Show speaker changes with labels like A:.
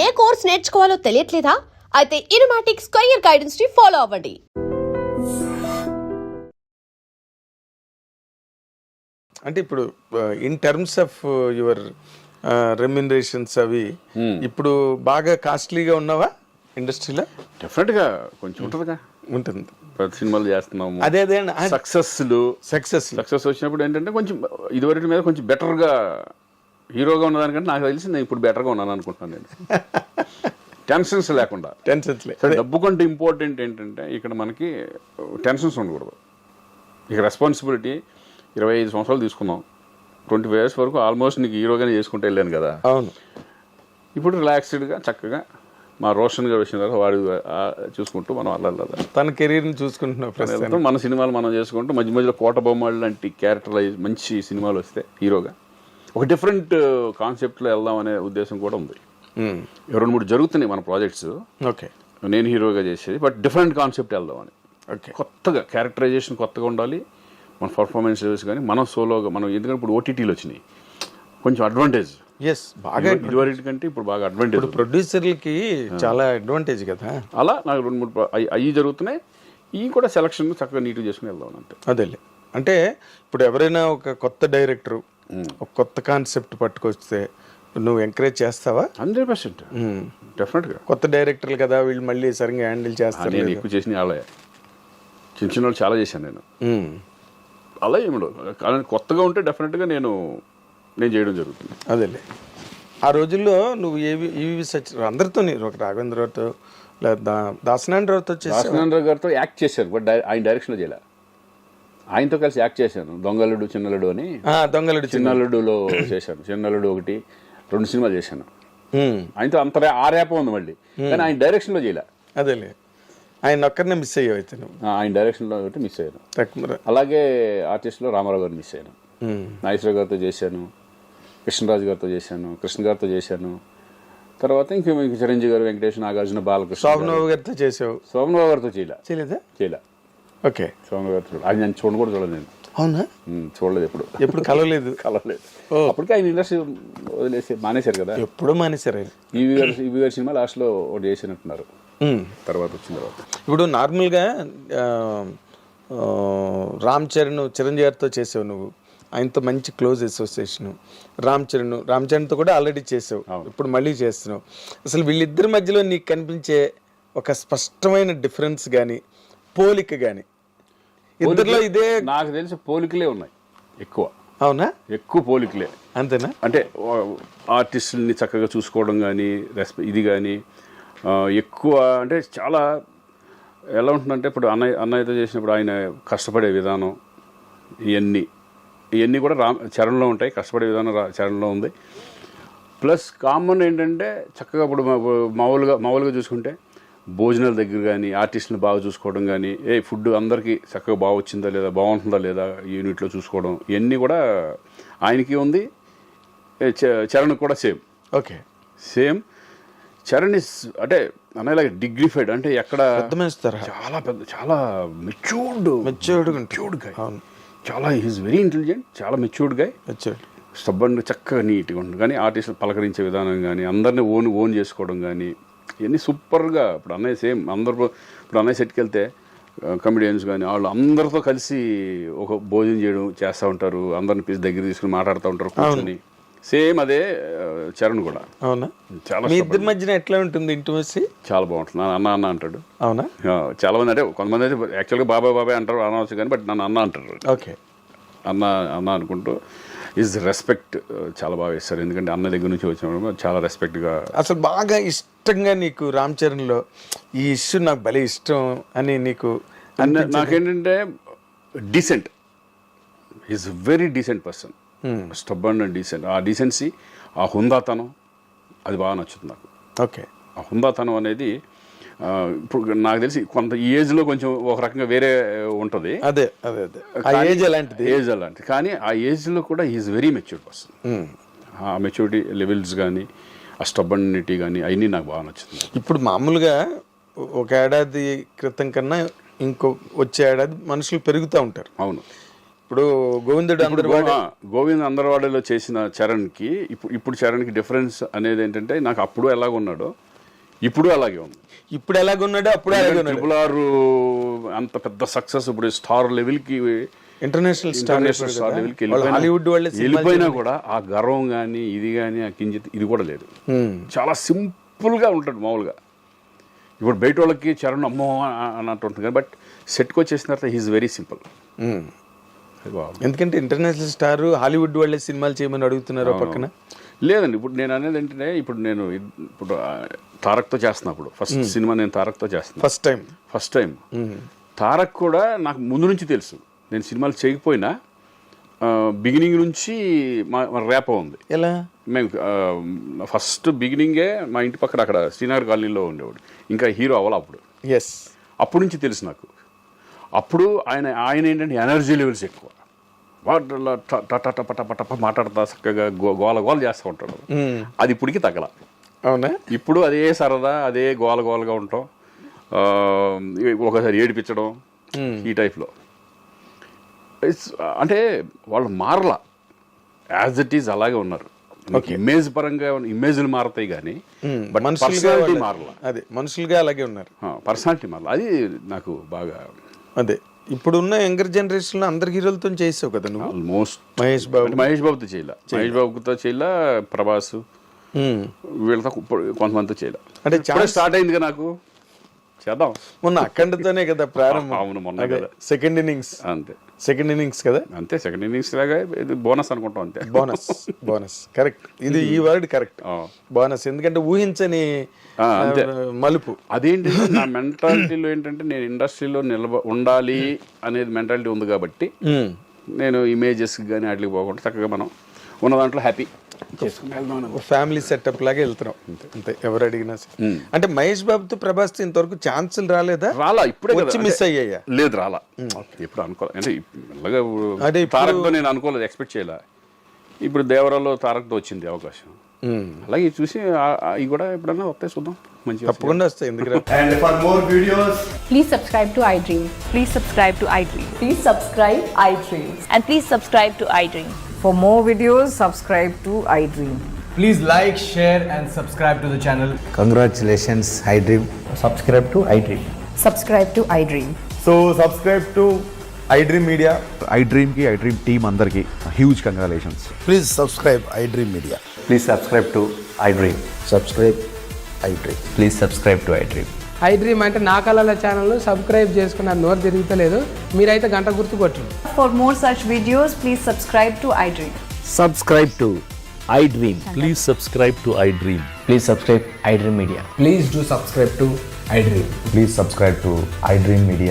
A: ఏ course నేర్చుకోవాలో తెలియట్లేదా? అయితే ఇనుమాటిక్స్ career guidance ని follow అవ్వండి.
B: అంటే ఇప్పుడు in terms of your remunerations అవి ఇప్పుడు బాగా కాస్ట్లీగా ఉన్నావా ఇండస్ట్రీలో?
C: డెఫినెట్గా కొంచెం ఉంటుందిగా,
B: ఉంటుంది.
C: ప్రతి సినిమాలు చేస్తున్నాము.
B: అదే
C: సక్సెస్ వచ్చినప్పుడు ఏంటంటే కొంచెం ఇదివరకు మీద కొంచెం బెటర్గా హీరోగా ఉన్నదానికంటే నాకు తెలిసి నేను ఇప్పుడు బెటర్గా ఉన్నాను అనుకుంటున్నాను. నేను టెన్షన్స్ లేకుండా. డబ్బు కంటే ఇంపార్టెంట్ ఏంటంటే ఇక్కడ మనకి టెన్షన్స్ ఉండకూడదు. ఇక రెస్పాన్సిబిలిటీ 25 సంవత్సరాలు తీసుకున్నాం, 25 years వరకు ఆల్మోస్ట్ నీకు హీరోగానే చేసుకుంటూ వెళ్ళాను కదా.
B: అవును.
C: ఇప్పుడు రిలాక్స్డ్గా చక్కగా మా రోషన్ గారు వచ్చిన తర్వాత వాడు చూసుకుంటూ మనం అలా
B: తన కెరీర్ని చూసుకుంటున్నాం.
C: మన సినిమాలు మనం చేసుకుంటూ మధ్య మధ్యలో కోట బొమ్మలు లాంటి క్యారెక్టరైజ్ మంచి సినిమాలు వస్తే హీరోగా ఒక డిఫరెంట్ కాన్సెప్ట్లో వెళ్దాం అనే ఉద్దేశం కూడా ఉంది. 2-3 జరుగుతున్నాయి మన ప్రాజెక్ట్స్.
B: ఓకే,
C: నేను హీరోగా చేసేది, బట్ డిఫరెంట్ కాన్సెప్ట్ వెళ్దామని.
B: ఓకే,
C: కొత్తగా క్యారెక్టరైజేషన్ కొత్తగా ఉండాలి, మన పర్ఫార్మెన్సెస్ కానీ మనం సోలోగా మనం. ఎందుకంటే ఇప్పుడు ఓటీటీలు వచ్చినాయి, కొంచెం అడ్వాంటేజ్.
B: బాగా
C: ఇదివరకు కంటే ఇప్పుడు బాగా అడ్వాంటేజ్.
B: ప్రొడ్యూసర్లకి చాలా అడ్వాంటేజ్ కదా.
C: అలా నాకు 2-3 అవి జరుగుతున్నాయి. ఇవి కూడా సెలక్షన్ చక్కగా నీట్గా చేసుకుని వెళ్దాం అంతే.
B: అదేలే. అంటే ఇప్పుడు ఎవరైనా ఒక కొత్త డైరెక్టరు ఒక కొత్త కాన్సెప్ట్ పట్టుకొస్తే నువ్వు ఎంకరేజ్ చేస్తావా?
C: 100% డెఫినెట్గా.
B: కొత్త డైరెక్టర్లు కదా, వీళ్ళు మళ్ళీ సరిగ్గా హ్యాండిల్ చేస్తారు.
C: నేను ఎక్కువ చేసిన వాళ్ళే, చిన్న వాళ్ళు చాలా చేశాను నేను. అలా ఏమిడో కానీ కొత్తగా ఉంటే డెఫినెట్గా నేను చేయడం జరుగుతుంది.
B: అదేలే. ఆ రోజుల్లో నువ్వు ఈవి అందరితో, ఒక రాఘవేంద్రరావుతో లేదా దాసనారాయణరావుతో
C: దాసనారాయణరావు గారితో యాక్ట్ చేశాను, బట్ ఆయన డైరెక్షన్లో చేయలే. ఆయనతో కలిసి యాక్ట్ చేశాను. దొంగలుడు చిన్నలుడు అని. చిన్నలుడులో చేశాను. చిన్నలుడు 1-2 సినిమాలు చేశాను ఆయనతో. అంత ఆ రేప ఉంది మళ్ళీ, కానీ ఆయన డైరెక్షన్లో చేయలే.
B: అదేలే, ఆయన ఒక్కరినే మిస్ అయ్యావు అయితే నువ్వు.
C: ఆయన డైరెక్షన్లో ఒకటి మిస్ అయ్యాను. అలాగే ఆర్టిస్ట్లో రామారావు గారు మిస్ అయ్యాను. నాగేశ్వరరావు గారితో చేశాను, కృష్ణరాజు గారితో చేశాను, కృష్ణ గారితో చేశాను. తర్వాత ఇంక చిరంజీవి గారు, వెంకటేష్, నాగార్జున, బాలకృష్ణ,
B: శోభనబాబు గారితో చేసావు.
C: శోభనబాబు గారితో చేయలే.
B: ఓకే.
C: శోభనబాబు గారు అది నేను చూడలేదు నేను.
B: అవునా?
C: చూడలేదు, ఎప్పుడు
B: కలవలేదు.
C: అప్పటికే ఆయన ఇండస్ట్రీ వదిలేసి మానేశారు కదా.
B: ఎప్పుడు మానేశారు ఆయన.
C: ఈవి గారి సినిమా లాస్ట్లో ఒకటి చేసినట్టున్నారు. తర్వాత వచ్చిన తర్వాత
B: ఇప్పుడు నార్మల్గా రామ్ చరణ్, చిరంజీవి గారితో చేసావు నువ్వు. ఆయనతో మంచి క్లోజ్ అసోసియేషను. రామ్ చరణ్తో కూడా ఆల్రెడీ చేసావు, ఇప్పుడు మళ్ళీ చేస్తున్నావు. అసలు వీళ్ళిద్దరి మధ్యలో నీకు కనిపించే ఒక స్పష్టమైన డిఫరెన్స్ కానీ పోలిక కానీ ఇద్దరిలో? ఇదే
C: నాకు తెలిసి పోలికలే ఉన్నాయి ఎక్కువ.
B: అవునా?
C: ఎక్కువ పోలికలే.
B: అంతేనా?
C: అంటే ఆర్టిస్టుల్ని చక్కగా చూసుకోవడం కానీ, ఇది కానీ ఎక్కువ. అంటే చాలా ఎలా ఉంటుందంటే ఇప్పుడు అన్నయ్యతో చేసినప్పుడు ఆయన కష్టపడే విధానం, ఇవన్నీ కూడా చరణ్లో ఉంటాయి. కష్టపడే విధానం చరణ్లో ఉంది. ప్లస్ కామన్ ఏంటంటే చక్కగా ఇప్పుడు మామూలుగా చూసుకుంటే భోజనాల దగ్గర కానీ ఆర్టిస్టులను బాగా చూసుకోవడం కానీ, ఫుడ్ అందరికీ చక్కగా బాగా వచ్చిందా లేదా, బాగుంటుందా లేదా యూనిట్లో చూసుకోవడం, ఇవన్నీ కూడా ఆయనకి ఉంది. చరణ్ కూడా same.
B: Okay,
C: same. Charan is అంటే అన్నలాగే డిగ్నిఫైడ్, అంటే ఎక్కడ చాలా పెద్ద, చాలా మెచ్యూర్డ్ గాయ్. చాలా ఈజ్ వెరీ ఇంటెలిజెంట్, చాలా మెచ్యూర్డ్ గాయ్. స్టబ్బన్, చక్కగా నీట్గా ఉంటుంది. కానీ ఆర్టిస్టులు పలకరించే విధానం కానీ, అందరినీ ఓన్ చేసుకోవడం కానీ, ఇవన్నీ సూపర్గా. ఇప్పుడు అన్నయ్య సేమ్ అందరూ. ఇప్పుడు అన్నయ్య సెట్కి వెళ్తే కమెడియన్స్ కానీ వాళ్ళు అందరితో కలిసి ఒక భోజనం చేస్తూ ఉంటారు, అందరిని దగ్గర తీసుకుని మాట్లాడుతూ ఉంటారు కూర్చొని. సేమ్ అదే చరణ్ కూడా.
B: అవునా?
C: చాలా
B: మీ ఇద్దరి మధ్యన ఎట్లా ఉంటుంది ఇంటిమసీ?
C: చాలా బాగుంటుంది. అన్న అంటాడు.
B: అవునా?
C: చాలా మంది, అంటే కొంతమంది అయితే యాక్చువల్గా బాబాయ్ అంటారు, అనవచ్చు కానీ, బట్ నన్ను అన్న అంటారు.
B: ఓకే,
C: అన్న అనుకుంటూ ఈజ్ రెస్పెక్ట్ చాలా బాగా ఇస్తారు. ఎందుకంటే అన్న దగ్గర నుంచి వచ్చినప్పుడు చాలా రెస్పెక్ట్గా.
B: అసలు బాగా ఇష్టంగా నీకు రామ్ చరణ్లో ఈ ఇష్యూ నాకు భలే ఇష్టం అని నీకు?
C: నాకేంటంటే decent, is very decent person. Stubborn and decent. ఆ డీసెన్సీ, ఆ హుందాతనం, అది బాగా నచ్చుతుంది నాకు.
B: ఓకే.
C: ఆ హుందాతనం అనేది ఇప్పుడు నాకు తెలిసి కొంత ఈ ఏజ్లో కొంచెం ఒక రకంగా వేరే ఉంటుంది.
B: అదే ఏజ్ అలాంటిది.
C: కానీ ఆ ఏజ్లో కూడా ఈజ్ వెరీ మెచ్యూర్డ్ పర్సన్. ఆ మెచ్యూరిటీ లెవెల్స్ కానీ, ఆ స్టబ్బర్నిటీ కానీ, అవన్నీ నాకు బాగా నచ్చుతుంది.
B: ఇప్పుడు మామూలుగా ఒక ఏడాది క్రితం కన్నా వచ్చే ఏడాది మనుషులు పెరుగుతూ ఉంటారు.
C: అవును.
B: ఇప్పుడు గోవిందుడు అందరు
C: గోవింద్ అందరవాడలో చేసిన చరణ్కి ఇప్పుడు చరణ్కి డిఫరెన్స్ అనేది ఏంటంటే నాకు అప్పుడు ఎలాగ ఉన్నాడో ఇప్పుడు అలాగే ఉంది.
B: ఇప్పుడు ఎలాగున్నాడో అప్పుడు అలాగే ఉన్నాడు.
C: ట్రిపుల్ ఆర్ అంత పెద్ద సక్సెస్ ఇప్పుడు స్టార్ లెవెల్కి
B: ఇంటర్నేషనల్ స్టార్
C: లెవెల్కి
B: హాలీవుడ్ వాళ్ళే
C: వెళ్ళిపోయినా కూడా ఆ గర్వం కానీ ఇది కానీ ఆ కించిత్ ఇది కూడా లేదు. చాలా సింపుల్గా ఉంటాడు మామూలుగా. ఇప్పుడు బయట వాళ్ళకి చరణ్ అమ్మో అన్నట్టు ఉంటుంది కానీ బట్ సెట్కి వచ్చేసిన తర్వాత హీఈస్ వెరీ సింపుల్.
B: ఎందుకంటే ఇంటర్నేషనల్ స్టార్ హాలీవుడ్ వాళ్ళే సినిమాలు చేయమని అడుగుతున్నారు పక్కన.
C: లేదండి ఇప్పుడు నేను అనేది ఏంటంటే ఇప్పుడు తారక్తో చేస్తున్నప్పుడు ఫస్ట్ సినిమా నేను తారక్తో చేస్తున్నా ఫస్ట్ టైం తారక్ కూడా నాకు ముందు నుంచి తెలుసు. నేను సినిమాలు చేయకపోయినా బిగినింగ్ నుంచి మా ర్యాప్ ఉంది.
B: ఎలా
C: మేము ఫస్ట్ బిగినింగే మా ఇంటి పక్కన అక్కడ శ్రీనగర్ కాలనీలో ఉండేవాడు, ఇంకా హీరో అవ్వాలి అప్పుడు. అప్పటి నుంచి తెలుసు నాకు. అప్పుడు ఆయన ఏంటంటే ఎనర్జీ లెవెల్స్ ఎక్కువ, టప మాట్లాడతా చక్కగా గోల చేస్తూ ఉంటాడు. అది ఇప్పటికి తగ్గల.
B: అవునా? ఇప్పుడు
C: అదే సరదా, అదే గోలగా ఉంటాం, ఒకసారి ఏడిపించడం ఈ టైప్లో. అంటే వాళ్ళు మారలా, యాజ్ ఇట్ ఈజ్ అలాగే ఉన్నారు. ఇమేజ్ పరంగా ఇమేజ్లు మారతాయి కానీ పర్సనాలిటీ మారలా.
B: అదే మనుషులుగా అలాగే ఉన్నారు,
C: పర్సనాలిటీ మారలా. అది నాకు బాగా
B: అదే. ఇప్పుడున్న యంగర్ జనరేషన్ లో అందరు హీరోలతో చేసావు కదా నువ్వు.
C: ఆల్మోస్ట్
B: మహేష్ బాబుతో
C: చేయలే, ప్రభాస్ వీళ్ళతో కొంతమందితో చేయలే.
B: అంటే
C: స్టార్ట్ అయింది కదా నాకు, చేద్దాం
B: మొన్న అఖండతోనే కదా ప్రారంభం.
C: అవును, మొన్న కదా
B: సెకండ్ ఇన్నింగ్స్.
C: అంతే,
B: సెకండ్ ఇన్నింగ్స్ కదా,
C: అంతే. సెకండ్ ఇన్నింగ్స్ లాగా ఇది బోనస్ అనుకుంటాం, అంతే.
B: Bonus correct. ఇది ఈ వర్డ్ కరెక్ట్, బోనస్. ఎందుకంటే ఊహించని మలుపు.
C: అదేంటి నా మెంటాలిటీలో ఏంటంటే నేను ఇండస్ట్రీలో ఉండాలి అనేది మెంటాలిటీ ఉంది కాబట్టి నేను ఇమేజెస్ కానీ వాటికి పోకుండా చక్కగా మనం ఉన్న దాంట్లో హ్యాపీ
B: ఫ్యామిలీ సెటప్ లాగా వెళ్తున్నాం అంతే, ఎవరు అడిగినా. అంటే మహేష్ బాబుతో ప్రభాస్ ఇంతవరకు ఛాన్సులు రాలేదా?
C: ఇప్పుడే
B: వచ్చి మిస్ అయ్యాయా?
C: లేదు, రాలా. ఇప్పుడు అనుకోలేదు, అంటే మెల్లగా తారక్తో నేను అనుకోలేదు, ఎక్స్పెక్ట్ చేయలే. ఇప్పుడు దేవరాలో తారక్తో వచ్చింది అవకాశం. అలాగే చూసి ఇవి కూడా ఎప్పుడన్నా వస్తాయి, చూద్దాం. మంచిగా
B: తప్పకుండా వస్తాయి. ఎందుకంటే
D: And for more videos,
E: please subscribe to iDream.
F: Please subscribe to iDream.
E: Please subscribe iDream.
F: And please subscribe to iDream.
G: For more videos, subscribe to iDream.
D: please like, share and subscribe to the channel.
H: Congratulations, iDream.
I: Subscribe to iDream.
E: Subscribe to iDream.
D: So subscribe to iDream Media.
J: iDream ki iDream team andarki huge congratulations.
H: Please subscribe iDream Media.
I: Please subscribe to iDream.
H: Subscribe iDream.
I: Please subscribe to iDream.
K: iDream అంటే నా కళల ఛానల్ను subscribe చేసుకున్న నోరు తిరుగుతలేదు, మీరైతే గంట గుర్తు కొట్టండి.
F: For more such videos, please subscribe to iDream.
I: Subscribe to iDream.
L: Please subscribe to iDream.
I: Please subscribe iDream Media.
D: Please do subscribe to iDream.
H: Please subscribe to iDream Media.